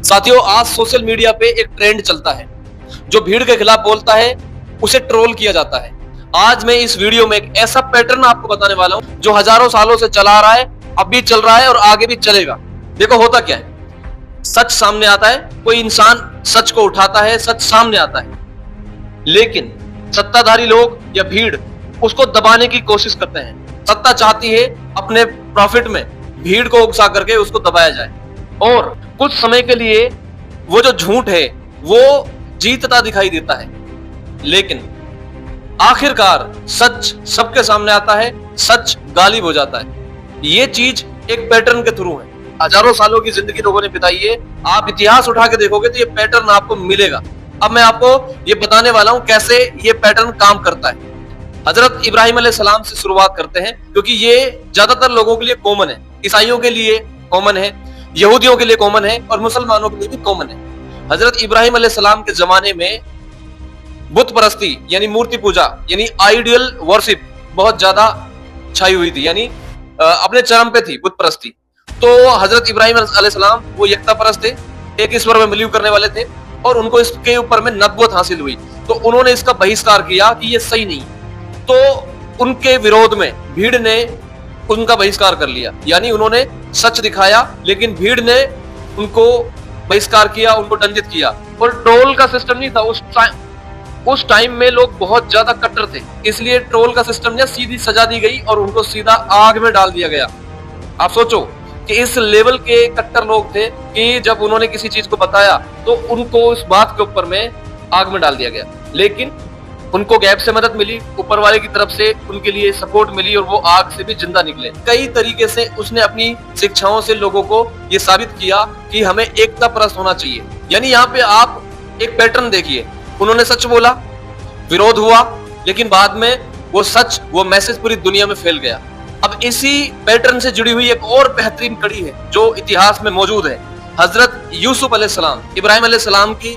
साथियों, आज social media पे एक ट्रेंड चलता है। जो भीड़ के खिलाफ बोलता है उसे ट्रोल किया जाता है। आज मैं इस वीडियो में एक ऐसा पैटर्न आपको बताने वाला हूं जो हजारों सालों से चला आ रहा है, अब भी चल रहा है और आगे भी चलेगा। देखो होता क्या है, सच सामने आता है, कोई इंसान सच को उठाता है, सच सामने आता है, लेकिन सत्ताधारी लोग या भीड़ उसको दबाने की कोशिश करते हैं। सत्ता चाहती है अपने प्रॉफिट में भीड़ को उकसा करके उसको दबाया जाए और कुछ समय के लिए वो जो झूठ है वो जीतता दिखाई देता है, लेकिन आखिरकार सच सबके सामने आता है, सच गालिब हो जाता है। ये चीज एक पैटर्न के थ्रू है। हजारों सालों की जिंदगी लोगों ने बिताई है, आप इतिहास उठा के देखोगे तो ये पैटर्न आपको मिलेगा। अब मैं आपको ये बताने वाला हूं कैसे ये पैटर्न काम करता है। हजरत इब्राहिम अलैहिस्सलाम से शुरुआत करते हैं, क्योंकि ये ज्यादातर लोगों के लिए कॉमन है। ईसाइयों के लिए कॉमन है, यहूदियों के लिए कॉमन है और मुसलमानों के लिए भी कॉमन है। हजरत इब्राहिम अलैहिस्सलाम के जमाने में बुत परस्ती यानी मूर्ति पूजा यानी आइडियल वर्शिप बहुत ज्यादा छाई हुई थी, यानी अपने चरम पे थी बुत परस्ती। तो हजरत इब्राहिम अलैहिस्सलाम वो यकता परस्त थे, एक ईश्वर में बिलीव करने वाले थे और उनको इसके ऊपर में नबूवत हासिल हुई। तो उन्होंने इसका बहिष्कार किया कि ये सही नहीं। तो उनके विरोध में भीड़ ने उनका बहिष्कार कर लिया, यानी उन्होंने सच दिखाया लेकिन भीड़ ने उनको बहिष्कार किया, उनको दंडित किया। और ट्रोल का सिस्टम नहीं था उस टाइम में लोग बहुत ज्यादा कट्टर थे, इसलिए ट्रोल का सिस्टम नहीं, सीधी सजा दी गई और उनको सीधा आग में डाल दिया गया। आप सोचो कि इस लेवल के कट्टर लोग थे कि जब उन्होंने किसी चीज को बताया तो उनको इस बात के ऊपर में आग में डाल दिया गया। लेकिन उनको गैप से मदद मिली, ऊपर वाले की तरफ से उनके लिए सपोर्ट मिली और वो आग से भी जिंदा निकले। कई तरीके से उसने अपनी शिक्षाओं से लोगों को ये साबित किया कि हमें एकता परस्त होना चाहिए। यानी यहाँ पे आप एक पैटर्न देखिए, उन्होंने सच बोला, विरोध हुआ, लेकिन बाद में वो सच, वो मैसेज पूरी दुनिया में फैल गया। अब इसी पैटर्न से जुड़ी हुई एक और बेहतरीन कड़ी है जो इतिहास में मौजूद है। हजरत यूसुफ अलैहिस्सलाम, इब्राहिम अलैहिस्सलाम की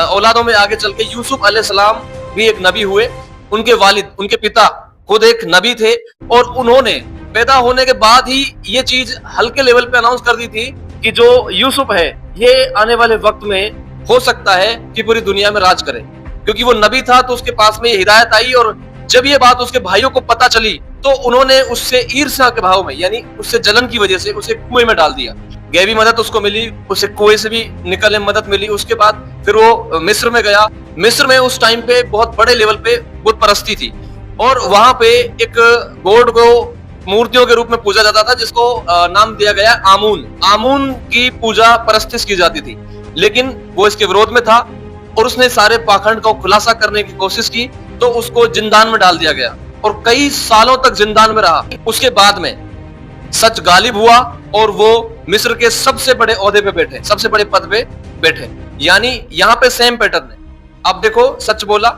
औलादों में आगे चल के यूसुफ अलैहिस्सलाम भी एक नबी हुए। उनके वालिद, उनके पिता खुद एक नबी थे और उन्होंने पैदा होने के बाद ही ये चीज हल्के लेवल पे अनाउंस कर दी थी कि जो यूसुफ है ये आने वाले वक्त में हो सकता है कि पूरी दुनिया में राज करे। क्योंकि वो नबी था तो उसके पास में ये हिदायत आई, और जब ये बात उसके भाइयों को पता चली तो उन्होंने उससे ईर्ष्या के भाव में, यानी उससे जलन की वजह से उसे कुएं में डाल दिया। गैबी मदद उसको मिली, उसे कुएं से भी निकलने में मदद मिली। उसके बाद फिर वो मिस्र में गया। मिस्र में उस टाइम पे बहुत बड़े लेवल पे बुत परस्ती थी और वहां पे एक गॉड को मूर्तियों के रूप में पूजा जाता था, जिसको नाम दिया गया आमून। आमून की पूजा परस्तिश की जाती थी, लेकिन वो इसके विरोध में था और उसने सारे पाखंड को खुलासा करने की कोशिश की, तो उसको जिंदान में डाल दिया गया और कई सालों तक जिंदान में रहा। उसके बाद में सच गालिब हुआ और वो मिस्र के सबसे बड़े ओहदे पे बैठे, सबसे बड़े पद पे बैठे। यानी यहाँ पे सेम पैटर्न है। अब देखो, सच बोला,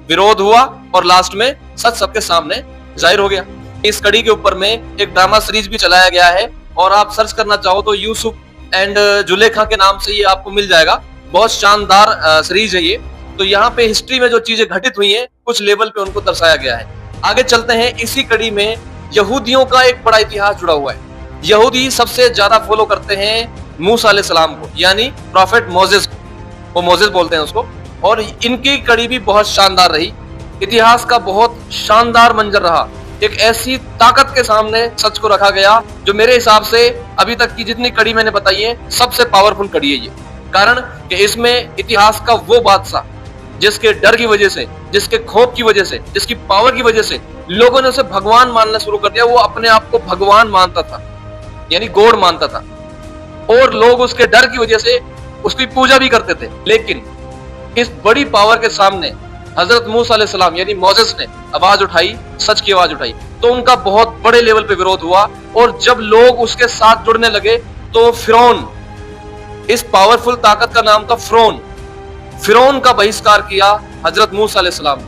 विरोध हुआ और लास्ट में सच सबके सामने जाहिर हो गया। इस कड़ी के ऊपर में एक ड्रामा सीरीज भी चलाया गया है और आप सर्च करना चाहो तो यूसुफ एंड जुलेखा के नाम से ये आपको मिल जाएगा। बहुत शानदार सीरीज है ये। तो यहाँ पे हिस्ट्री में जो चीजें घटित हुई हैं कुछ लेवल पे उनको दर्शाया गया है। आगे चलते हैं। इसी कड़ी में यहूदियों का एक बड़ा इतिहास जुड़ा हुआ है। यहूदी सबसे ज्यादा फॉलो करते हैं मूसा अलैहिस्सलाम को, यानी प्रॉफेट मोजेस को, वो मोजेस बोलते हैं उसको। और इनकी कड़ी भी बहुत शानदार रही। इतिहास का बहुत शानदार मंजर रहा। एक ऐसी ताकत के सामने सच को रखा गया जो मेरे हिसाब से अभी तक की जितनी कड़ी मैंने बताई है सबसे पावरफुल कड़ी है ये। कारण कि इसमें इतिहास का वो बादशाह जिसके डर की वजह से, जिसके खौफ की वजह से, जिसकी पावर की वजह से लोगों ने उसे भगवान मानना शुरू कर दिया। वो अपने आप को भगवान मानता था, यानी गॉड मानता था, और लोग उसके डर की वजह से उसकी पूजा भी करते थे। लेकिन इस बड़ी पावर के सामने हजरत मूसा अलैहिस्सलाम यानी मोसेस ने आवाज उठाई, सच की आवाज उठाई, तो उनका बहुत बड़े लेवल पे विरोध हुआ। और जब लोग उसके साथ जुड़ने लगे तो फिरौन, इस पावरफुल ताकत का नाम था फिरौन, फिरौन का बहिष्कार किया हजरत मूसा अलैहिस्सलाम।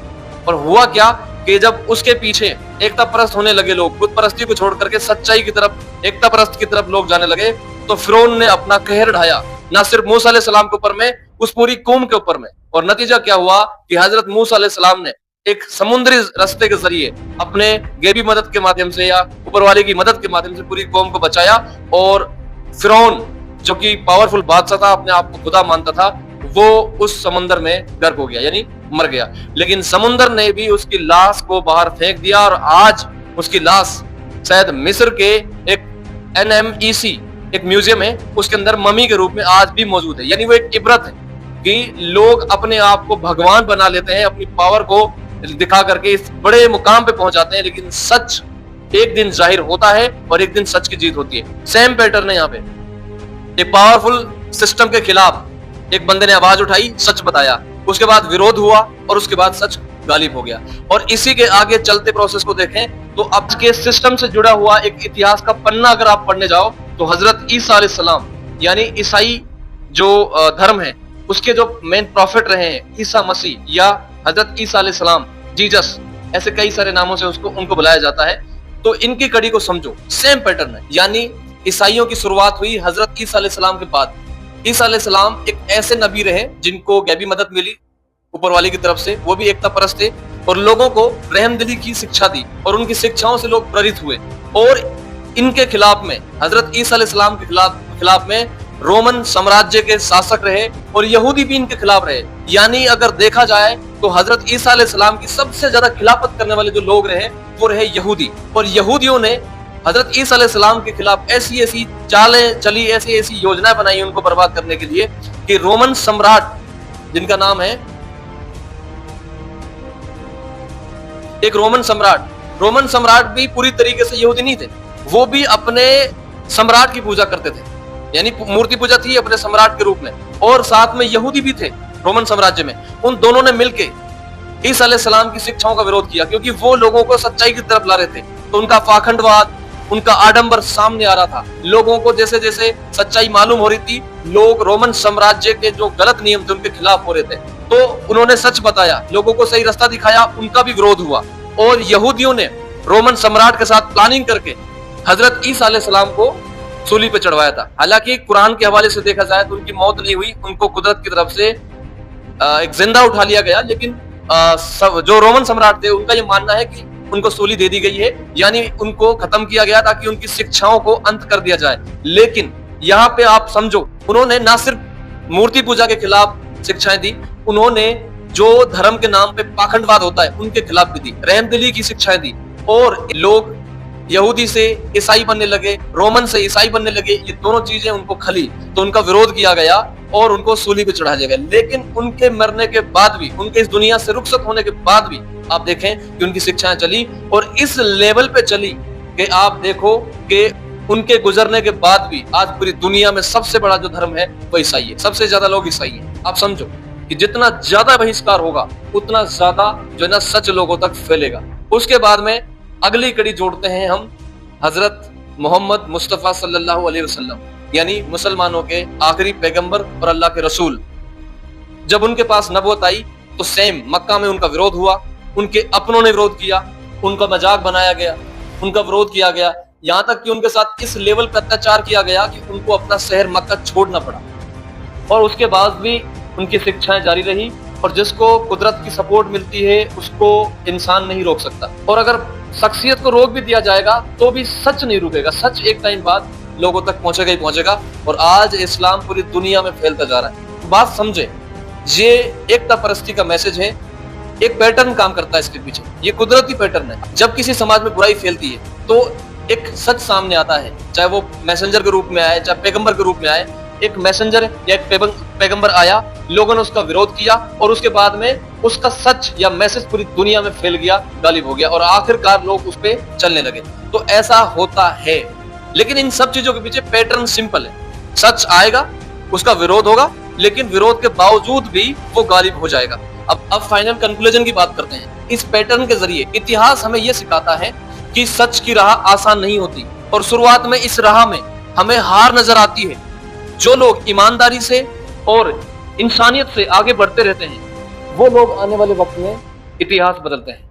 और हुआ क्या कि जब उसके पीछे एकता परस्त होने लगे लोग, बुत परस्ती को छोड़ करके सच्चाई की तरफ, एकता परस्त की तरफ लोग जाने लगे, तो फिरौन ने अपना कहर ढाया, ना सिर्फ मूसा अलैहिस्सलाम के ऊपर में, उस पूरी कौम के ऊपर में। और नतीजा क्या हुआ कि हजरत मूसा अलैहिस्सलाम ने एक समुद्री रास्ते के जरिए अपने गैबी मदद के माध्यम से या ऊपर वाले की मदद के माध्यम से पूरी कौम को बचाया और फिरौन जो कि पावरफुल बादशाह था, अपने आप को खुदा मानता था, वो उस समुद्र में गर्क हो गया, यानी मर गया। लेकिन समुद्र ने भी उसकी लाश को बाहर फेंक दिया और आज उसकी लाश शायद मिस्र के एक NMEC एक म्यूजियम है, उसके अंदर मम्मी के रूप में आज भी मौजूद है। यानी वो एक इबरत है कि लोग अपने आप को भगवान बना लेते हैं, अपनी पावर को दिखा करके इस बड़े मुकाम पे पहुंच जाते हैं, लेकिन सच एक दिन जाहिर होता है और एक दिन सच की जीत होती है। सेम पैटर्न है यहाँ पे। एक पावरफुल सिस्टम के खिलाफ एक बंदे ने आवाज उठाई, सच बताया, उसके बाद विरोध हुआ और उसके बाद सच गालिब हो गया। और इसी के आगे चलते प्रोसेस को देखें तो अब के सिस्टम से जुड़ा हुआ एक इतिहास का पन्ना अगर आप पढ़ने जाओ तो हजरत ईसा अलैहिस्सलाम यानी ईसाई जो धर्म है उसके जो मेन प्रॉफिट रहे हैं, ईसा मसीह या हजरत ईसा अलैहिस्सलाम, जीसस, ऐसे कई सारे नामों से उनको बुलाया जाता है। तो इनकी कड़ी को समझो, सेम पैटर्न है। यानी ईसाइयों की शुरुआत हुई हजरत ईसा अलैहिस्सलाम के बाद। ईसा अलैहिस्सलाम एक ऐसे नबी रहे जिनको गैबी मदद मिली ऊपर वाले की तरफ से, वो भी एकता परस्त थे और लोगों को रहमदिली की शिक्षा दी और उनकी शिक्षाओं से लोग प्रेरित हुए। और इनके खिलाफ में हजरत ईसा अलैहिस्सलाम के खिलाफ में रोमन साम्राज्य के शासक रहे और यहूदी भी इनके खिलाफ रहे। यानी अगर देखा जाए तो हजरत ईसा अलैहिस्सलाम की सबसे ज्यादा खिलाफत करने वाले जो लोग रहे वो रहे यहूदी। और यहूदियों ने हजरत ईसा अलैहिस्सलाम के खिलाफ ऐसी ऐसी चालें चली, ऐसी ऐसी योजनाएं बनाई उनको बर्बाद करने के लिए कि रोमन सम्राट जिनका नाम है एक रोमन सम्राट भी पूरी तरीके से यहूदी नहीं थे, वो भी अपने सम्राट की पूजा करते थे, यानी मूर्ति पूजा थी अपने सम्राट के रूप में, और साथ में यहूदी भी थे रोमन साम्राज्य में। उन दोनों ने मिलकर ईसा अलैहिस्सलाम की शिक्षाओं का विरोध किया क्योंकि वो लोगों को सच्चाई की तरफ ला रहे थे। तो उनका पाखंडवाद, उनका आडंबर सामने आ रहा था। लोगों को जैसे जैसे सच्चाई मालूम हो रही थी, लोग रोमन साम्राज्य के जो गलत नियम थे उनके खिलाफ हो रहे थे। तो उन्होंने सच बताया, लोगों को सही रास्ता दिखाया, उनका भी विरोध हुआ। और यहूदियों ने रोमन सम्राट के साथ प्लानिंग करके हजरत ईसा अलैहिस्सलाम को सूली पे चढ़वाया था। हालांकि कुरान के हवाले से देखा जाए तो उनकी मौत नहीं हुई, उनको कुदरत की तरफ से एक जिंदा उठा लिया गया। लेकिन जो रोमन सम्राट थे उनका ये मानना है कि उनको सूली दे दी गई है, यानी उनको खत्म किया गया ताकि उनकी शिक्षाओं को अंत कर दिया जाए। लेकिन यहाँ पे आप समझो, उन्होंने ना सिर्फ मूर्ति पूजा के खिलाफ शिक्षाएं दी, उन्होंने जो धर्म के नाम पे पाखंडवाद होता है उनके खिलाफ भी दी, रहमदिली की शिक्षाएं दी। और लोग यहूदी से ईसाई बनने लगे, रोमन से ईसाई बनने लगे, ये दोनों चीजें उनको खली, तो उनका विरोध किया गया और उनको सूली पे चढ़ाया गया। लेकिन उनके मरने के बाद भी, उनके इस दुनिया से रुखसत होने के बाद भी आप देखें कि उनकी शिक्षाएं चली और इस लेवल पे चली कि आप देखो कि उनके गुजरने के बाद भी आज पूरी दुनिया में सबसे बड़ा जो धर्म है वो ईसाई है। सबसे ज्यादा लोग ईसाई हैं। आप समझो कि जितना ज्यादा बहिष्कार होगा उतना ज्यादा जो है ना सच लोगों तक फैलेगा। उसके बाद में अगली कड़ी जोड़ते हैं हम हजरत मोहम्मद मुस्तफा सल्लल्लाहु अलैहि वसल्लम, यानी मुसलमानों के आखिरी पैगंबर और अल्लाह के रसूल। जब उनके पास नबूवत आई तो सेम मक्का में उनका विरोध हुआ, उनके अपनों ने विरोध किया, उनका मजाक बनाया गया, उनका विरोध किया गया, यहाँ तक कि उनके साथ इस लेवल पर अत्याचार किया गया कि उनको अपना शहर मक्का छोड़ना पड़ा। और उसके बाद भी उनकी शिक्षाएं जारी रही। और जिसको कुदरत की सपोर्ट मिलती है उसको इंसान नहीं रोक सकता, और अगर शख्सियत को रोक भी दिया जाएगा तो भी सच नहीं रुकेगा। सच एक टाइम बाद लोगों तक पहुंचेगा ही पहुंचेगा। और आज इस्लाम पूरी दुनिया में फैलता जा रहा है। बात समझे, ये एकता परस्ती का मैसेज है, एक पैटर्न काम करता है इसके पीछे, ये कुदरती पैटर्न है। जब किसी समाज में बुराई फैलती है तो एक सच सामने आता है, चाहे वो मैसेंजर के रूप में आए, चाहे पैगंबर के रूप में आए। एक मैसेंजर या एक पैगंबर आया, लोगों ने उसका विरोध किया और उसके बाद में उसका सच या मैसेज पूरी दुनिया में फैल गया, गालिब हो गया और आखिरकार लोग उस पे चलने लगे। तो ऐसा होता है। लेकिन इन सब चीजों के पीछे पैटर्न सिंपल है, सच आएगा, उसका विरोध होगा, लेकिन विरोध के बावजूद भी वो गालिब हो जाएगा। अब फाइनल कंक्लूजन की बात करते हैं। इस पैटर्न के जरिए इतिहास हमें यह सिखाता है कि सच की राह आसान नहीं होती और शुरुआत में इस राह में हमें हार नजर आती है। जो लोग ईमानदारी से और इंसानियत से आगे बढ़ते रहते हैं वो लोग आने वाले वक्त में इतिहास बदलते हैं।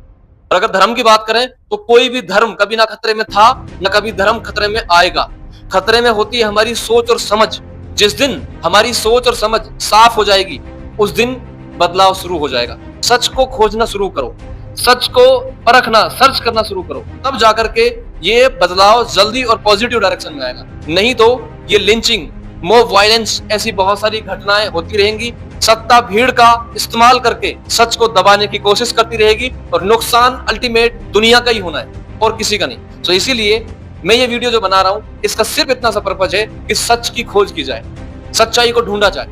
और अगर धर्म की बात करें तो कोई भी धर्म कभी ना खतरे में था, ना कभी धर्म खतरे में आएगा। खतरे में होती है हमारी सोच और समझ। जिस दिन हमारी सोच और समझ साफ हो जाएगी उस दिन बदलाव शुरू हो जाएगा। सच को खोजना शुरू करो, सच को परखना, सर्च करना शुरू करो, तब जाकर के ये बदलाव जल्दी और पॉजिटिव डायरेक्शन में आएगा। नहीं तो ये लिंचिंग, मॉब वायलेंस, ऐसी बहुत सारी घटनाएं होती रहेंगी। सत्ता भीड़ का इस्तेमाल करके सच को दबाने की कोशिश करती रहेगी और नुकसान अल्टीमेट दुनिया का ही होना है और किसी का नहीं। तो इसीलिए मैं ये वीडियो जो बना रहा हूं, इसका सिर्फ इतना सा पर्पज है कि सच की खोज की जाए, सच्चाई को ढूंढा जाए।